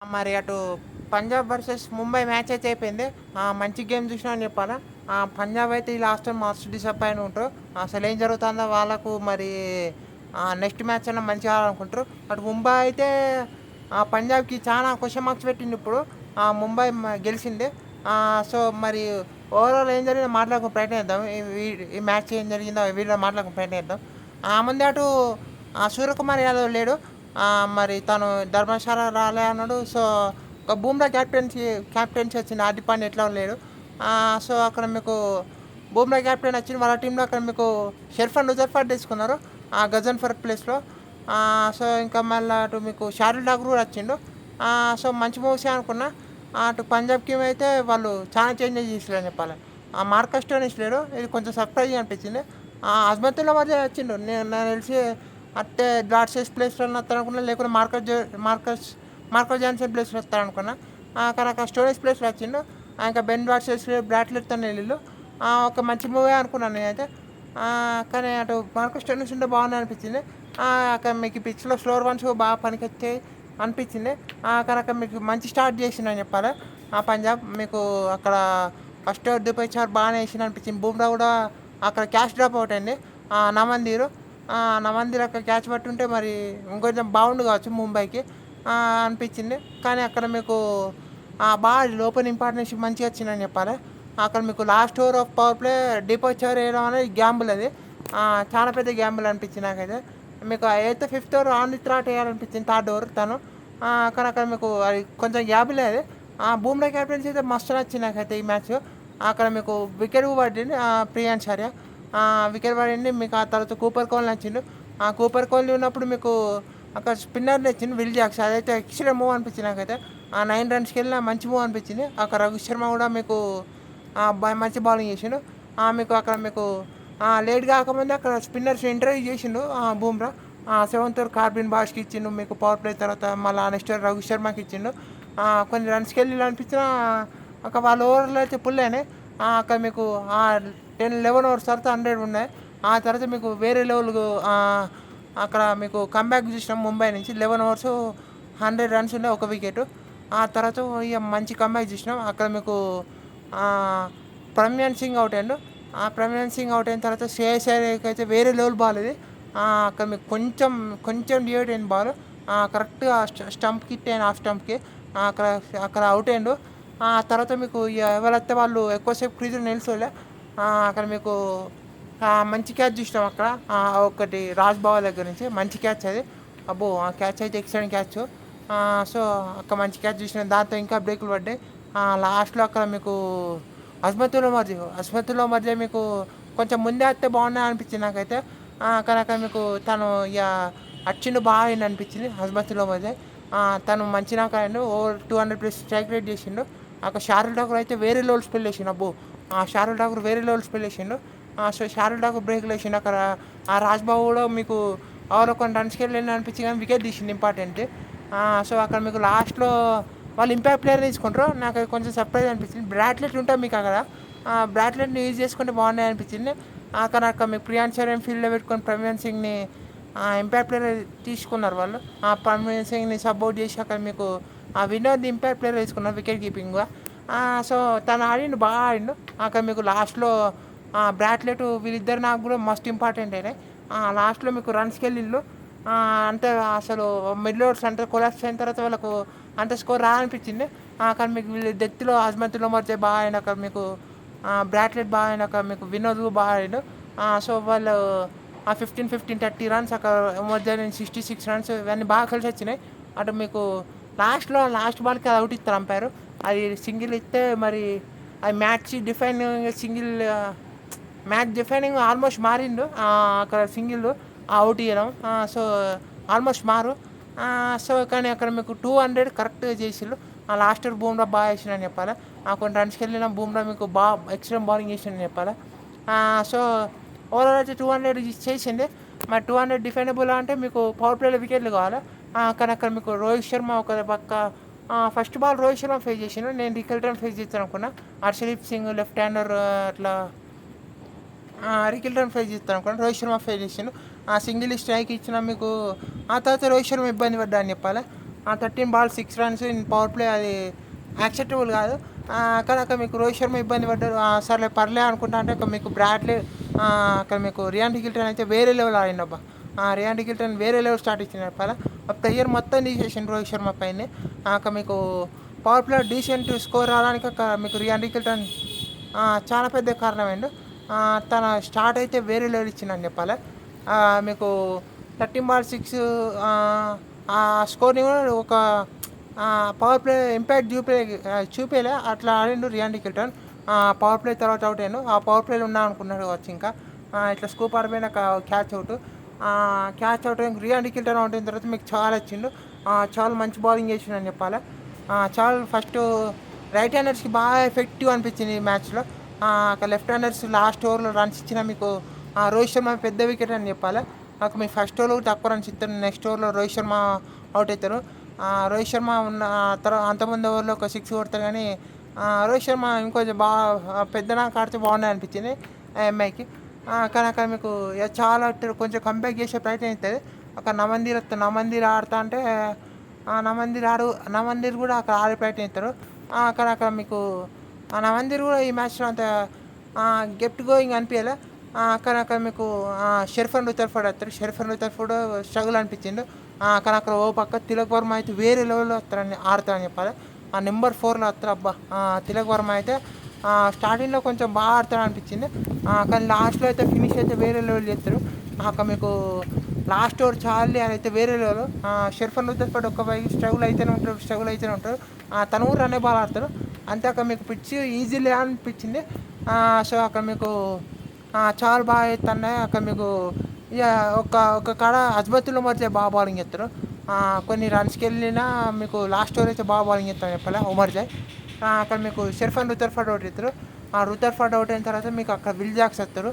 మరి అటు Punjab versus Mumbai match అయితే అయిపోయింది. మంచి గేమ్ చూసినా అని చెప్పాలా. పంజాబ్ అయితే ఈ లాస్ట్ మస్తు డిసప్పాయింట్ ఉంటారు. అసలు ఏం జరుగుతుందో వాళ్ళకు మరి నెక్స్ట్ మ్యాచ్ అన్నా మంచిగా ఆడాలనుకుంటారు. అటు ముంబై అయితే పంజాబ్కి చాలా క్వశ్చన్ మార్క్స్ పెట్టింది ఇప్పుడు. ముంబై గెలిచింది. సో మరి ఓవరాల్ ఏం జరిగిందో మాట్లాడుకుని ప్రయత్నం చేద్దాం. ఈ మ్యాచ్ ఏం జరిగిందో వీడియో మాట్లాడుకుని ప్రయత్నం చేద్దాం. ముందే అటు సూర్యకుమార్ యాదవ్ లేడు. మరి తను ధర్మశాల రాలే అన్నాడు. సో ఒక బూమ్రా క్యాప్టెన్సీ వచ్చింది. హార్దిక్ పాండ్యా ఎట్లా లేడు. సో అక్కడ మీకు బూమ్రా క్యాప్టెన్ వచ్చింది. వాళ్ళ టీంలో అక్కడ మీకు షెర్ఫన్ రుజర్ఫర్డ్ తీసుకున్నారు గజన్ఫర్ ప్లేస్లో. సో ఇంకా మళ్ళీ అటు మీకు షారుల్ ఠాకూర్ కూడా వచ్చిండు. సో మంచి మూవ్స్ అనుకున్నా. అటు పంజాబ్ టీం అయితే వాళ్ళు చాలా చేంజెస్ చేసారని చెప్పాలి. మార్కస్ స్టోయినిస్ లేడు. ఇది కొంచెం సర్ప్రైజింగ్ అనిపించింది. అజ్మతుల్లా మధ్య వచ్చిండు. నాకు తెలిసి అట్టే డాట్సెస్ ప్లేస్లో వస్తాను అనుకున్నా, లేకుంటే మార్కస్ జాన్సన్ ప్లేస్లో వస్తాను అనుకున్నా. కానీ అక్కడ స్టోరేజ్ ప్లేస్లో వచ్చిండు. ఇంకా బెన్ డాట్సెస్ బ్రాట్లెట్తో వెళ్ళిళ్ళు. ఒక మంచి మూవీ అనుకున్నాను నేనైతే. కానీ అటు మార్కస్ స్టోయినిస్ ఉంటే బాగుంది అనిపించింది. అక్కడ మీకు పిచ్లో స్లోర్ వన్స్ బాగా పనికొచ్చాయి అనిపించింది. కానీ అక్కడ మీకు మంచి స్టార్ట్ చేసిందని చెప్పాలి. పంజాబ్ మీకు అక్కడ ఫస్ట్ దుబాయ్ చార్ బాగానే వేసింది అనిపించింది. బూమ్రా కూడా అక్కడ క్యాష్ డ్రాప్ అవుట్ అయింది. నమందీరు నమందీరు అక్కడ క్యాచ్ పట్టుంటే మరి ఇంకొంచెం బాగుండు కావచ్చు ముంబైకి అనిపించింది. కానీ అక్కడ మీకు బాగా లోపల ఇంపార్టెన్షిప్ మంచిగా వచ్చిందని చెప్పాలి. అక్కడ మీకు last over of power play డిపాచ్ ఓవర్ వేయడం అనేది గ్యాంబుల్ అది. చాలా పెద్ద గ్యాంబుల్ అనిపించింది నాకైతే. మీకు అయితే fifth over on the trot వేయాలనిపించింది థర్డ్ ఓవర్ తను. కానీ అక్కడ మీకు అది కొంచెం గ్యాబులే అది. బూమ్రా క్యాప్టెన్సీ అయితే మస్తు నచ్చింది నాకైతే ఈ మ్యాచ్. అక్కడ మీకు వికెట్ పడింది ప్రియాంశార్య వికెట్ పడింది. మీకు ఆ తర్వాత కూపర్ కోహ్లీ నచ్చిండు. కూపర్ కోహ్లీ ఉన్నప్పుడు మీకు అక్కడ స్పిన్నర్ నచ్చింది విల్ జాక్స్. అదైతే ఎక్స్ట్రా మూవ్ అనిపించింది నాకైతే. 9 రన్స్కి వెళ్ళిన మంచి మూవ్ అనిపించింది. అక్కడ రఘు శర్మ కూడా మీకు మంచి బౌలింగ్ చేసిండు. మీకు అక్కడ మీకు లేట్ కాకముందే అక్కడ స్పిన్నర్స్ ఇంటర్వ్యూ చేసిండు బూమ్రా. సెవెంత్ ఓవర్ కార్బిన్ బాష్కి ఇచ్చిండు మీకు పవర్ ప్లే తర్వాత. మళ్ళీ నెక్స్ట్ ఓవర్ రఘు శర్మకి ఇచ్చిండు. కొన్ని రన్స్కి వెళ్ళి అనిపించిన అక్కడ వాళ్ళ ఓవర్లో అయితే పుల్ అయినాయి. అక్కడ మీకు 10-11 ఓవర్స్ తర్వాత 100 ఉన్నాయి. ఆ తర్వాత మీకు వేరే లెవెల్ అక్కడ మీకు కంబ్యాక్ చూసినాం ముంబై నుంచి. 11 ఓవర్స్ 100 రన్స్ ఉన్నాయి, ఒక వికెట్. ఆ తర్వాత ఇక మంచి కంబ్యాక్ చూసినాం. అక్కడ మీకు ప్రమ్యాన్ సింగ్ అవుట్ అయ్యాడు. ప్రమ్యాన్ సింగ్ అవుట్ అయిన తర్వాత శ్రేయస్ అయ్యర్కి అయితే వేరే లెవెల్ బాల్ ఇది. అక్కడ మీకు కొంచెం డివైడ్ అయిన బాల్ కరెక్ట్గా స్టంప్కి హిట్ అయిన ఆఫ్ స్టంప్కి అక్కడ అవుట్ అయ్యాడు. ఆ తర్వాత మీకు ఎవరైతే వాళ్ళు ఎక్కువసేపు క్రీజులు నిలుచోలే. అక్కడ మీకు మంచి క్యాచ్ చూసినాం అక్కడ. ఒకటి రాజ్ బావా దగ్గర నుంచి మంచి క్యాచ్ అది. అబ్బో ఆ క్యాచ్ అయితే ఎక్సలెంట్ క్యాచ్. సో అక్కడ మంచి క్యాచ్ చూసినాం. దాంతో ఇంకా బ్రేకులు పడ్డాయి. లాస్ట్లో అక్కడ మీకు అస్మతుల్లో మధ్య మీకు కొంచెం ముందే వస్తే బాగున్నాయి అనిపించింది నాకైతే. కానీ అక్కడ మీకు తను ఇక అచ్చిండు బాగా అయింది అనిపించింది అస్మతుల్లో మధ్య. తను మంచి నాకు అయ్యిండు. ఓవర్ 200+ స్ట్రైక్ రేట్ చేసిండు. అక్కడ షారుల్ ఠాకూర్ అయితే వేరే లెవెల్ స్పెల్ వేసిండు. అబ్బో షారుల్ ఠాకూర్ వేరే లెవెల్ స్పెల్ వేసిండు. సో షారుల్ ఠాకూర్ బ్రేక్లు వేసిండు. అక్కడ రాజ్బాబు కూడా మీకు ఓవర్ కొన్ని రన్స్కి వెళ్ళి అనిపించింది కానీ వికెట్ తీసిండు ఇంపార్టెంట్. సో అక్కడ మీకు లాస్ట్లో వాళ్ళు ఇంపాక్ట్ ప్లేయర్ తీసుకుంటారు. నాకు అది కొంచెం సర్ప్రైజ్ అనిపించింది. బ్రాట్లెట్ ఉంటుంది మీకు అక్కడ. బ్రాట్లెట్ని యూజ్ చేసుకుంటే బాగున్నాయి అనిపించింది. కానీ అక్కడ మీకు ప్రియాంశర్ ఫీల్డ్లో పెట్టుకొని ప్రవీణ్ సింగ్ని ఇంపాక్ట్ ప్లేయర్ తీసుకున్నారు వాళ్ళు. ప్రవీణ్ సింగ్ని సపోర్ట్ చేసి అక్కడ మీకు వినోద్ ఇంపాక్ట్ ప్లేయర్ తీసుకున్నారు వికెట్ కీపింగ్గా. సో తను ఆడిండు బాగా ఆడిండు. అక్కడ మీకు లాస్ట్లో బ్రాట్లెట్ వీళ్ళిద్దరు నాకు కూడా మస్ట్ ఇంపార్టెంట్ అయినాయి. లాస్ట్లో మీకు రన్స్కి వెళ్ళిళ్ళు. అంటే అసలు మిడిల్ ఓవర్స్ అంటే కొలాప్స్ అయిన తర్వాత వాళ్ళకు అంత స్కోర్ రానిపించింది. కానీ మీకు వీళ్ళు డెత్లో అజ్మతుల్లో మధ్య బాగా అయినాక మీకు బ్రాట్లెట్ బాగా అయినాక మీకు వినోద్ బాగా ఆడాడు. సో వాళ్ళు 15 30 రన్స్ అక్కడ మధ్య 66 రన్స్ ఇవన్నీ బాగా కలిసి వచ్చినాయి. అటు మీకు లాస్ట్ బాల్కి అది అవుట్ ఇస్తారు అంపైర్. అది సింగిల్ ఇస్తే మరి అది మ్యాచ్ డిఫైనింగ్ ఆల్మోస్ట్ మారిండు. అక్కడ సింగిల్ అవుట్ ఇవ్వడం. సో ఆల్మోస్ట్ మారు. సో కానీ అక్కడ మీకు 200 కరెక్ట్గా చేసిళ్ళు. లాస్ట్ ఇయర్ బూమ్రా బాగా వేసిందని చెప్పాలి. కొన్ని రన్స్కి వెళ్ళిన బూమ్రా మీకు బాగా ఎక్స్ట్రీమ్ బౌలింగ్ చేసిందని చెప్పాలి. సో ఓవరాల్ అయితే 200 చేసింది. మరి 200 డిఫెండబుల్ అంటే మీకు పవర్ ప్లేలో వికెట్లు కావాలి. కానీ అక్కడ మీకు రోహిత్ శర్మ ఒక పక్క first ball Rohit Sharma face చేసిండు. నేను రికల్టన్ ఫేస్ చేస్తాను అనుకున్నా. హర్షదీప్ సింగ్ లెఫ్ట్ హ్యాండర్ అట్లా రికల్టన్ ఫేస్ చేస్తాను అనుకున్నా. రోహిత్ శర్మ ఫేస్ చేసిండు. సింగిల్ స్ట్రైక్ ఇచ్చిన మీకు ఆ తర్వాత రోహిత్ శర్మ ఇబ్బంది పడ్డా అని చెప్పాలి. 13 ball 6 runs in power play అది యాక్సెప్టబుల్ కాదు. కానీ అక్కడ మీకు రోహిత్ శర్మ ఇబ్బంది పడ్డారు. సర్లే పర్లే అనుకుంటా అంటే అక్కడ మీకు బ్రాడ్లీ అక్కడ మీకు రియాన్ గిల్టన్ అయితే వేరే లెవెల్ ఆడిండబ్బా. రియాన్ గిల్టన్ వేరే లెవెల్ స్టార్ట్ ఇచ్చింది చెప్పాలా. ఆ ప్లేయర్ మొత్తం తీసేసిండు రోహిత్ శర్మ పైన. అక్కడ మీకు పవర్ ప్లే డీసెంట్ స్కోర్ రావడానికి అక్కడ మీకు రియాన్ గిల్టన్ చాలా పెద్ద కారణమైండు. తన స్టార్ట్ అయితే వేరే లెవెల్ ఇచ్చిందని చెప్పాలి. మీకు 13 బాల్ 6 ఆ స్కోర్ని కూడా ఒక పవర్ ప్లే ఇంపాక్ట్ చూపేలే అట్లా ఆడిండు రియాన్ గిల్టన్. పవర్ ప్లే తర్వాత అవుట్ అయ్యాను. ఆ పవర్ ప్లేలో ఉన్నా అనుకున్నాడు వచ్చి ఇంకా ఇట్లా స్కూప్ ఆడిపోయిన catch out. Ryan Rickelton out అయిన తర్వాత మీకు చాలా వచ్చిండు. చాలా మంచి బౌలింగ్ చేసిండు అని చెప్పాలి. చాలా ఫస్ట్ రైట్ హ్యాండర్స్కి బాగా ఎఫెక్టివ్ అనిపించింది ఈ మ్యాచ్లో. లెఫ్ట్ హ్యాండర్స్ లాస్ట్ ఓవర్లో రన్స్ ఇచ్చిన మీకు రోహిత్ శర్మ పెద్ద వికెట్ అని చెప్పాలి. నాకు మీ ఫస్ట్ ఓవర్లో తక్కువ రన్స్ ఇస్తారు, నెక్స్ట్ ఓవర్లో రోహిత్ శర్మ అవుట్ అవుతారు. రోహిత్ శర్మ ఉన్న తర్వాత అంతమంది ఓవర్లో ఒక 6 కొడతారు. కానీ రోహిత్ శర్మ ఇంకొంచెం బాగా పెద్దనాక ఆడితే బాగుండే అనిపించింది ఎంఐకి. కానీ అక్కడ మీకు చాలా కొంచెం కంబ్యాక్ చేసే ప్రయత్నం అవుతుంది. అక్కడ నమందీర్ ఆడుతా అంటే నమందీర్ కూడా అక్కడ ఆడే ప్రయత్నం చేస్తారు. అక్కడ మీకు నమందీర్ కూడా ఈ మ్యాచ్లో అంత గెట్ గోయింగ్ అనిపించలే. అక్కడ మీకు షెర్ఫన్ రుతర్ఫర్డ్ వస్తారు. షెర్ఫన్ రుతర్ఫర్డ్ స్ట్రగుల్ అనిపించిండు. కానీ అక్కడ ఓ పక్క తిలక్ వర్మ అయితే వేరే లెవెల్లో ఆడతారని చెప్పాలి. నెంబర్ 4లో వస్తారు అబ్బా. తిలక్ వర్మ అయితే స్టార్టింగ్లో కొంచెం బాగా ఆడతాడు అనిపించింది. కానీ లాస్ట్లో అయితే ఫినిష్ అయితే వేరే లెవెల్ చేస్తారు. అక్కడ మీకు లాస్ట్ ఓవర్ చార్లీ అయితే వేరే లెవెల్. షెర్ఫన్ రుతర్ఫర్డ్ ఒక్క పైకి స్ట్రగుల్ అయితేనే ఉంటారు. తను కూడా రన్నే బాల్ ఆడతారు. అంతే అక్కడ మీకు పిచ్ ఈజీలే అనిపించింది. సో అక్కడ మీకు చాలా బాగా చేస్తున్నాయి. అక్కడ మీకు ఇక ఒక కాడ అజ్బతుల్లో మరితే బాగా బౌలింగ్ చేస్తారు. కొన్ని రన్స్కి వెళ్ళినా మీకు లాస్ట్ ఓవర్ అయితే బాగా బౌలింగ్ చేస్తాను చెప్పాలి ఉమర్జాయ్. అక్కడ మీకు షెర్ఫన్ రుతర్ఫర్డ్ అవుట్ అవుతారు. రుతర్ఫర్డ్ అవుట్ అయిన తర్వాత మీకు అక్కడ విల్ జాక్స్ వస్తారు.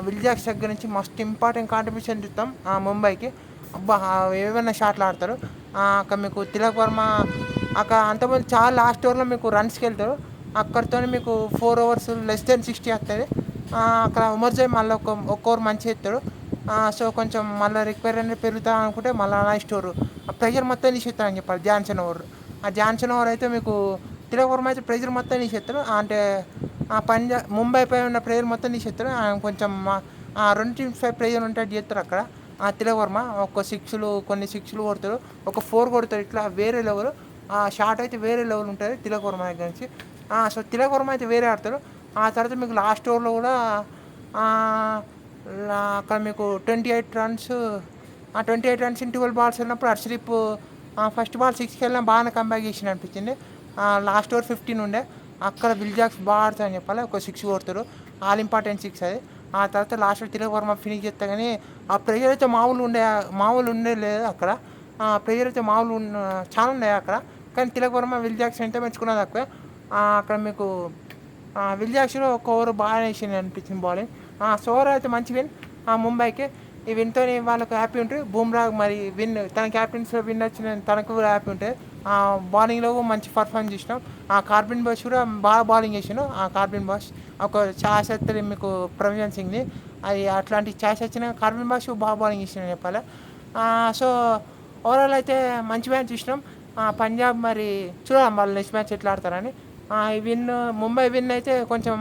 విల్ జాక్స్ దగ్గర నుంచి మస్ట్ ఇంపార్టెంట్ కాంట్రిబ్యూషన్ చూస్తాం ముంబైకి. అబ్బా ఏమైనా షాట్లు ఆడతారు. అక్కడ మీకు తిలక్ వర్మ అక్కడ అంతమంది చాలా లాస్ట్ ఓవర్లో మీకు రన్స్కి వెళ్తారు. అక్కడితో మీకు 4 ఓవర్స్ లెస్ దెన్ 60 వస్తుంది. అక్కడ ఉమర్జాయ్ మళ్ళీ ఒక ఓవర్ మంచిగా ఎత్తాడు. సో కొంచెం మళ్ళీ రిక్వైర్ అనేది పెరుగుతా అనుకుంటే మళ్ళీ నెక్స్ట్ ఓవర్ ప్రెషర్ మొత్తం తీసేస్తారని చెప్పాలి. జాన్సన్ ఓవర్ జాన్సన్ ఓవర్ అయితే మీకు తిలక్ వర్మ అయితే ప్రెషర్ మొత్తం తీసేస్తారు. అంటే ముంబై పై ఉన్న ప్లేయర్ మొత్తం తీసేస్తారు. కొంచెం 2 టీమ్స్ పై ప్లేయర్ ఉంటే చేస్తారు అక్కడ. తిలక్ వర్మ కొన్ని సిక్స్లు కొడతారు, ఒక 4 కొడతారు. ఇట్లా వేరే లెవెల్ షాట్ అయితే వేరే లెవెల్ ఉంటుంది తిలక్ వర్మ దగ్గర నుంచి. సో తిలక్ వర్మ అయితే వేరే ఆడతారు. ఆ తర్వాత మీకు లాస్ట్ ఓవర్లో కూడా అక్కడ మీకు 28 రన్స్ ఇన్ 12 బాల్స్ ఉన్నప్పుడు హర్షదీప్ ఫస్ట్ బాల్ 6కి వెళ్ళినా బాగానే కంబ్యాక్ చేసిన అనిపించింది. లాస్ట్ ఓవర్ 15 ఉండే. అక్కడ విల్ జాక్స్ బాగా ఆడతారని చెప్పాలి. ఒక 6 కొడతారు, ఆల్ ఇంపార్టెంట్ 6 అది. ఆ తర్వాత లాస్ట్లో తిలక్ వర్మ ఫినిష్ చేస్తా. కానీ ఆ ప్రెషర్ అయితే మామూలు ఉండే లేదు అక్కడ. ప్రెషర్ అయితే చాలా ఉన్నాయి అక్కడ. కానీ తిలక్ వర్మ విల్ జాక్స్ ఎంత మెచ్చుకున్నది తక్కువే. అక్కడ మీకు విల్ జాక్స్లో ఒక ఓవర్ బాగా వేసింది అనిపించింది బౌలింగ్. సో ఓవర్ అయితే మంచి విన్ ముంబైకి. ఈ విన్తో వాళ్ళకు హ్యాపీ ఉంటుంది. బూమ్రా మరి తన క్యాప్టెన్స్లో విన్ వచ్చిన తనకు కూడా హ్యాపీ ఉంటుంది. బౌలింగ్లో మంచి పర్ఫార్మెన్స్ చేసినాం. కార్బిన్ బాష్ కూడా బాగా బౌలింగ్ చేసాను. కార్బిన్ బాష్ ఒక ఛాన్స్ వస్తుంది మీకు ప్రవీణ్ సింగ్ని. అది అట్లాంటి ఛాన్స్ వచ్చిన కార్బిన్ బాష్ బాగా బౌలింగ్ చేసిన చెప్పాలి. సో ఓవరాల్ అయితే మంచి మ్యాచ్ చూసినాం. పంజాబ్ మరి చూడాలి వాళ్ళు నెక్స్ట్ మ్యాచ్ ఎట్లా ఆడతారని. ఈ ముంబై విన్ అయితే కొంచెం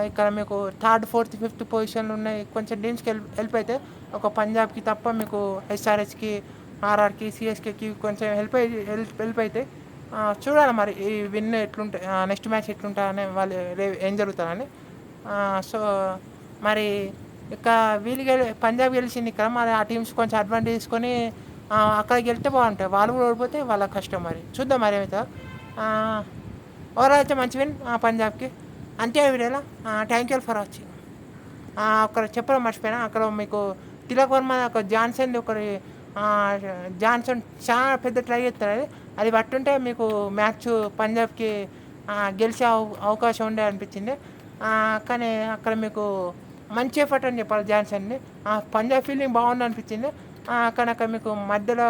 ఇక్కడ మీకు 3rd, 4th, 5th పొజిషన్లు ఉన్నాయి. కొంచెం టీమ్స్కి హెల్ప్ అయితే ఒక పంజాబ్కి తప్ప మీకు ఎస్ఆర్హెచ్కి, ఆర్ఆర్కి, సిఎస్కేకి కొంచెం హెల్ప్ అవుతాయి. చూడాలి మరి ఈ విన్ ఎట్లుంటే నెక్స్ట్ మ్యాచ్ ఎట్లుంటాయని వాళ్ళు ఏం జరుగుతారని. సో మరి ఇక పంజాబ్ గెలిచింది ఇక్కడ. మరి ఆ టీమ్స్ కొంచెం అడ్వాంటేజ్ తీసుకొని అక్కడికి వెళ్తే బాగుంటాయి. వాళ్ళు కూడా ఓడిపోతే వాళ్ళ కష్టం. మరి చూద్దాం మరి ఏమవుతుందో. ఓవరాల్ అయితే మంచి విన్ పంజాబ్కి. అంతే వీడియోలో. Thank you for watching. అక్కడ చెప్పడం మర్చిపోయినా, అక్కడ మీకు తిలక్ వర్మ ఒక జాన్సన్ చాలా పెద్ద ట్రై చేస్తారు. అది పట్టుంటే మీకు మ్యాచ్ పంజాబ్కి గెలిచే అవకాశం ఉండే అనిపించింది. కానీ అక్కడ మీకు మంచి ఎఫర్ట్ అని చెప్పాలి జాన్సన్ని. పంజాబ్ ఫీల్డింగ్ బాగుంది అనిపించింది. కానీ అక్కడ మీకు మధ్యలో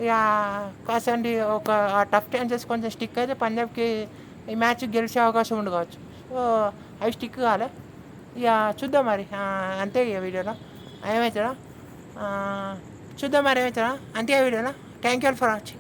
ఇక కాసండి ఒక టఫ్ ఛాన్సెస్ కొంచెం స్టిక్ అయితే పంజాబ్కి ఈ మ్యాచ్ గెలిచే అవకాశం ఉండి కావచ్చు. సో అవి స్టిక్ కాలే. ఇక చూద్దాం మరి. అంతే ఇక వీడియోలో ఏమవుతుందో చూద్దాం మరి ఏమవుతుందో. అంతే వీడియోలో. Thank you for watching.